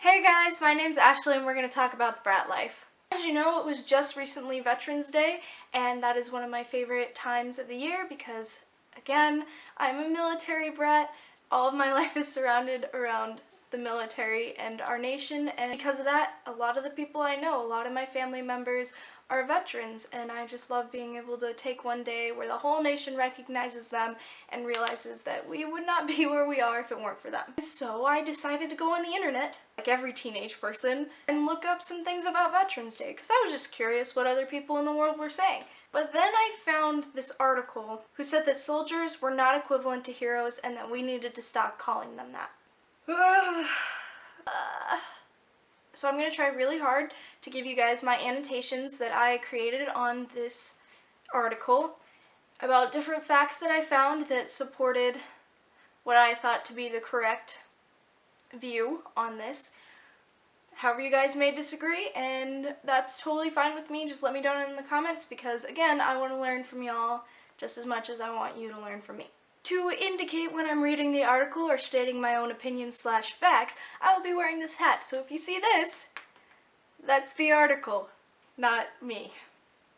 Hey guys, my name's Ashley and we're going to talk about the brat life. As you know, it was just recently Veterans Day, and that is one of my favorite times of the year because, again, I'm a military brat. All of my life is surrounded around the military and our nation, and because of that, a lot of the people I know, a lot of my family members are veterans, and I just love being able to take one day where the whole nation recognizes them and realizes that we would not be where we are if it weren't for them. So I decided to go on the internet, like every teenage person, and look up some things about Veterans Day, because I was just curious what other people in the world were saying. But then I found this article who said that soldiers were not equivalent to heroes and that we needed to stop calling them that. So I'm going to try really hard to give you guys my annotations that I created on this article about different facts that I found that supported what I thought to be the correct view on this. However, you guys may disagree, and that's totally fine with me. Just let me know in the comments because, again, I want to learn from y'all just as much as I want you to learn from me. To indicate when I'm reading the article or stating my own opinions/facts, I will be wearing this hat. So if you see this, that's the article, not me.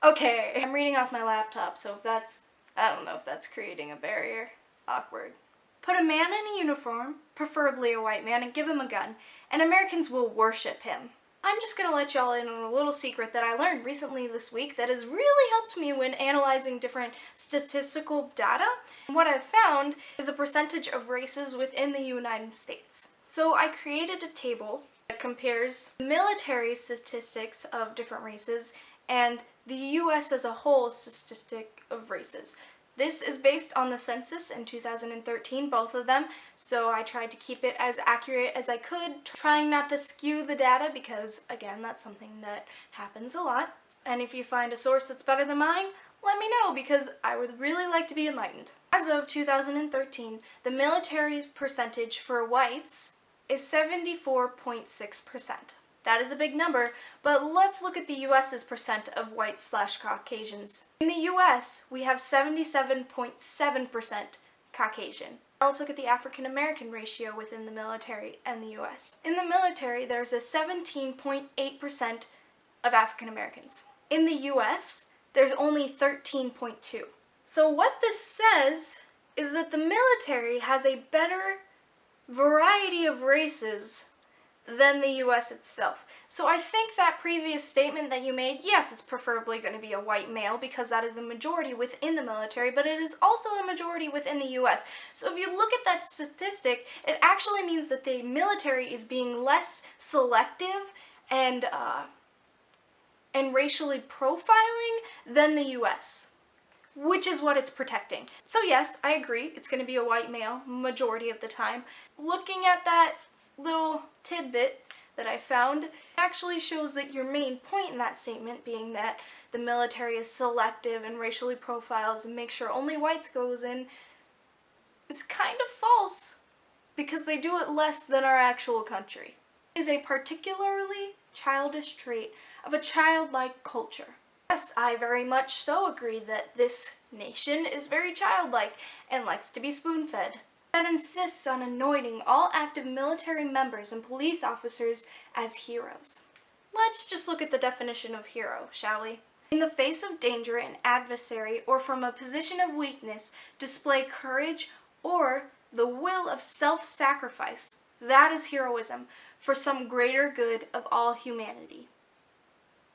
Okay, I'm reading off my laptop, so if that's, I don't know if that's creating a barrier. Awkward. Put a man in a uniform, preferably a white man, and give him a gun, and Americans will worship him. I'm just going to let y'all in on a little secret that I learned recently this week that has really helped me when analyzing different statistical data. And what I've found is the percentage of races within the United States. So I created a table that compares military statistics of different races and the US as a whole statistic of races. This is based on the census in 2013, both of them, so I tried to keep it as accurate as I could, trying not to skew the data because, again, that's something that happens a lot. And if you find a source that's better than mine, let me know because I would really like to be enlightened. As of 2013, the military percentage for whites is 74.6%. That is a big number, but let's look at the US's percent of whites/Caucasians. In the US, we have 77.7% Caucasian. Now let's look at the African American ratio within the military and the US. In the military, there's a 17.8% of African Americans. In the US, there's only 13.2. So what this says is that the military has a better variety of races than the US itself. So I think that previous statement that you made, yes, it's preferably going to be a white male because that is the majority within the military, but it is also the majority within the US. So if you look at that statistic, it actually means that the military is being less selective and racially profiling than the US, which is what it's protecting. So yes, I agree, it's going to be a white male majority of the time. Looking at that little tidbit that I found actually shows that your main point in that statement being that the military is selective and racially profiles and makes sure only whites goes in is kind of false because they do it less than our actual country. It is a particularly childish trait of a childlike culture. Yes, I very much so agree that this nation is very childlike and likes to be spoon-fed. That insists on anointing all active military members and police officers as heroes. Let's just look at the definition of hero, shall we? In the face of danger and adversary or from a position of weakness, display courage or the will of self-sacrifice. That is heroism for some greater good of all humanity.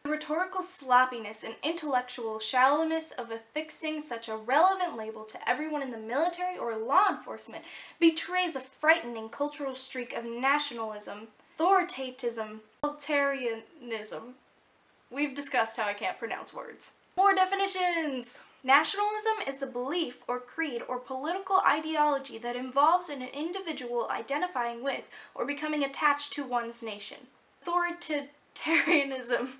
The rhetorical sloppiness and intellectual shallowness of affixing such a relevant label to everyone in the military or law enforcement betrays a frightening cultural streak of nationalism, authoritatism, totalitarianism. We've discussed how I can't pronounce words. More definitions! Nationalism is the belief or creed or political ideology that involves an individual identifying with or becoming attached to one's nation. Authoritarianism,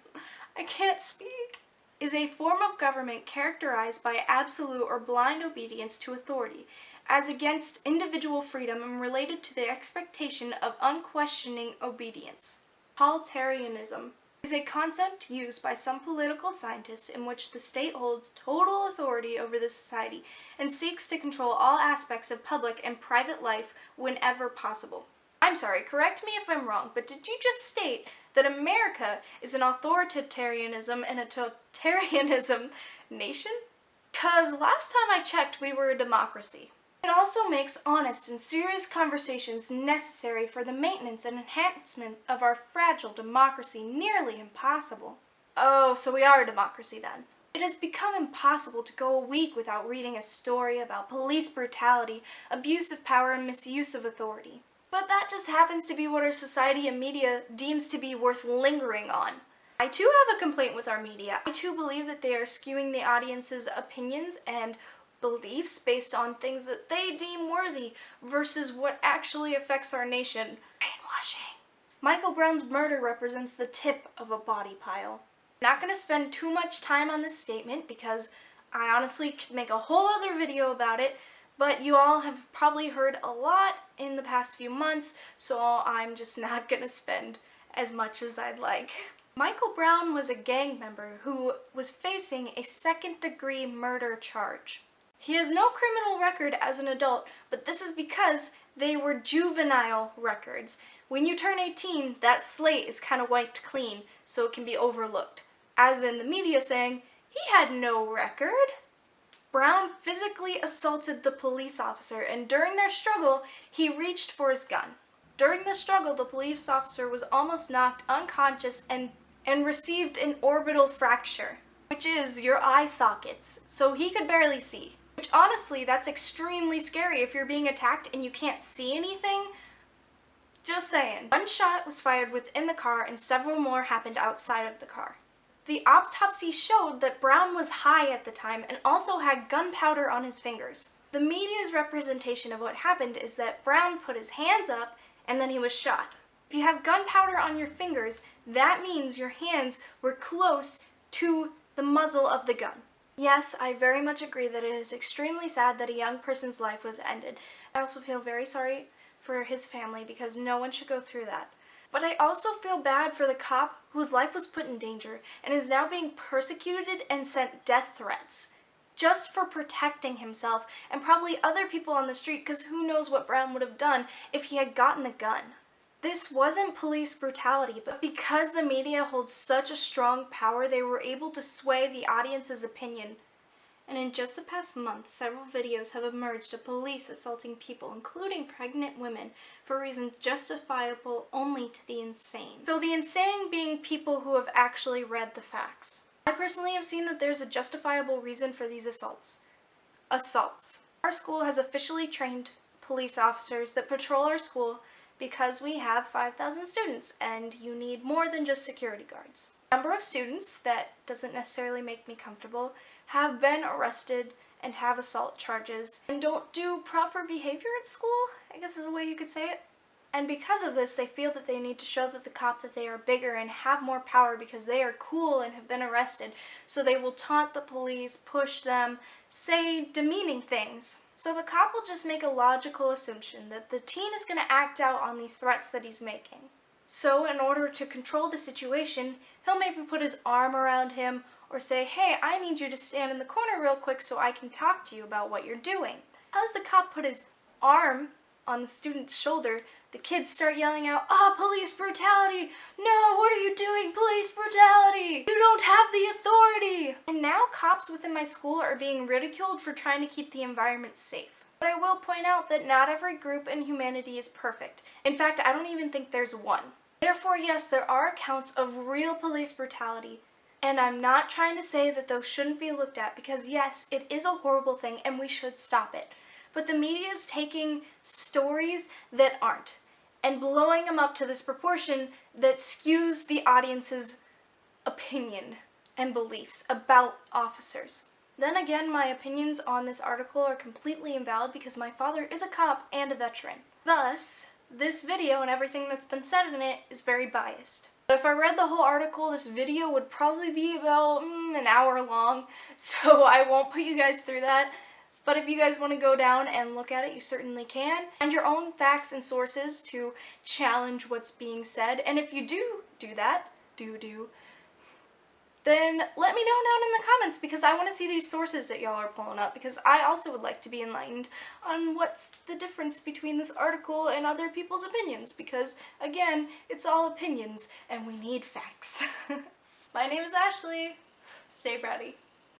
I can't speak, is a form of government characterized by absolute or blind obedience to authority, as against individual freedom and related to the expectation of unquestioning obedience. Totalitarianism is a concept used by some political scientists in which the state holds total authority over the society and seeks to control all aspects of public and private life whenever possible. I'm sorry, correct me if I'm wrong, but did you just state that America is an authoritarianism and a totalitarianism nation? Because last time I checked, we were a democracy. It also makes honest and serious conversations necessary for the maintenance and enhancement of our fragile democracy nearly impossible. Oh, so we are a democracy then. It has become impossible to go a week without reading a story about police brutality, abuse of power, and misuse of authority. But that just happens to be what our society and media deems to be worth lingering on. I too have a complaint with our media. I too believe that they are skewing the audience's opinions and beliefs based on things that they deem worthy versus what actually affects our nation. Brainwashing. Michael Brown's murder represents the tip of a body pile. I'm not going to spend too much time on this statement because I honestly could make a whole other video about it, but you all have probably heard a lot in the past few months, so I'm just not going to spend as much as I'd like. Michael Brown was a gang member who was facing a second-degree murder charge. He has no criminal record as an adult, but this is because they were juvenile records. When you turn 18, that slate is kind of wiped clean, so it can be overlooked. As in the media saying, he had no record. Brown physically assaulted the police officer, and during their struggle, he reached for his gun. During the struggle, the police officer was almost knocked unconscious and received an orbital fracture, which is your eye sockets, so he could barely see. Which honestly, that's extremely scary if you're being attacked and you can't see anything. Just saying. One shot was fired within the car and several more happened outside of the car. The autopsy showed that Brown was high at the time and also had gunpowder on his fingers. The media's representation of what happened is that Brown put his hands up and then he was shot. If you have gunpowder on your fingers, that means your hands were close to the muzzle of the gun. Yes, I very much agree that it is extremely sad that a young person's life was ended. I also feel very sorry for his family because no one should go through that. But I also feel bad for the cop whose life was put in danger and is now being persecuted and sent death threats just for protecting himself and probably other people on the street, because who knows what Brown would have done if he had gotten the gun. This wasn't police brutality, but because the media holds such a strong power, they were able to sway the audience's opinion. And in just the past month, several videos have emerged of police assaulting people, including pregnant women, for reasons justifiable only to the insane. So the insane being people who have actually read the facts. I personally have seen that there's a justifiable reason for these assaults. Our school has officially trained police officers that patrol our school because we have 5,000 students and you need more than just security guards. The number of students, that doesn't necessarily make me comfortable, have been arrested and have assault charges and don't do proper behavior at school, I guess is a way you could say it. And because of this, they feel that they need to show that the cop that they are bigger and have more power because they are cool and have been arrested. So they will taunt the police, push them, say demeaning things. So the cop will just make a logical assumption that the teen is going to act out on these threats that he's making. So in order to control the situation, he'll maybe put his arm around him or say, hey, I need you to stand in the corner real quick so I can talk to you about what you're doing. As the cop put his arm on the student's shoulder, the kids start yelling out, police brutality! No, what are you doing? Police brutality! You don't have the authority! And now cops within my school are being ridiculed for trying to keep the environment safe. But I will point out that not every group in humanity is perfect. In fact, I don't even think there's one. Therefore, yes, there are accounts of real police brutality. And I'm not trying to say that those shouldn't be looked at because yes, it is a horrible thing and we should stop it. But the media is taking stories that aren't and blowing them up to this proportion that skews the audience's opinion and beliefs about officers. Then again, my opinions on this article are completely invalid because my father is a cop and a veteran. Thus, this video and everything that's been said in it is very biased. But if I read the whole article, this video would probably be about an hour long, so I won't put you guys through that. But if you guys want to go down and look at it, you certainly can. Find your own facts and sources to challenge what's being said. And if you do that, then then let me know down in the comments, because I want to see these sources that y'all are pulling up, because I also would like to be enlightened on what's the difference between this article and other people's opinions, because again, it's all opinions and we need facts. My name is Ashley. Stay bratty.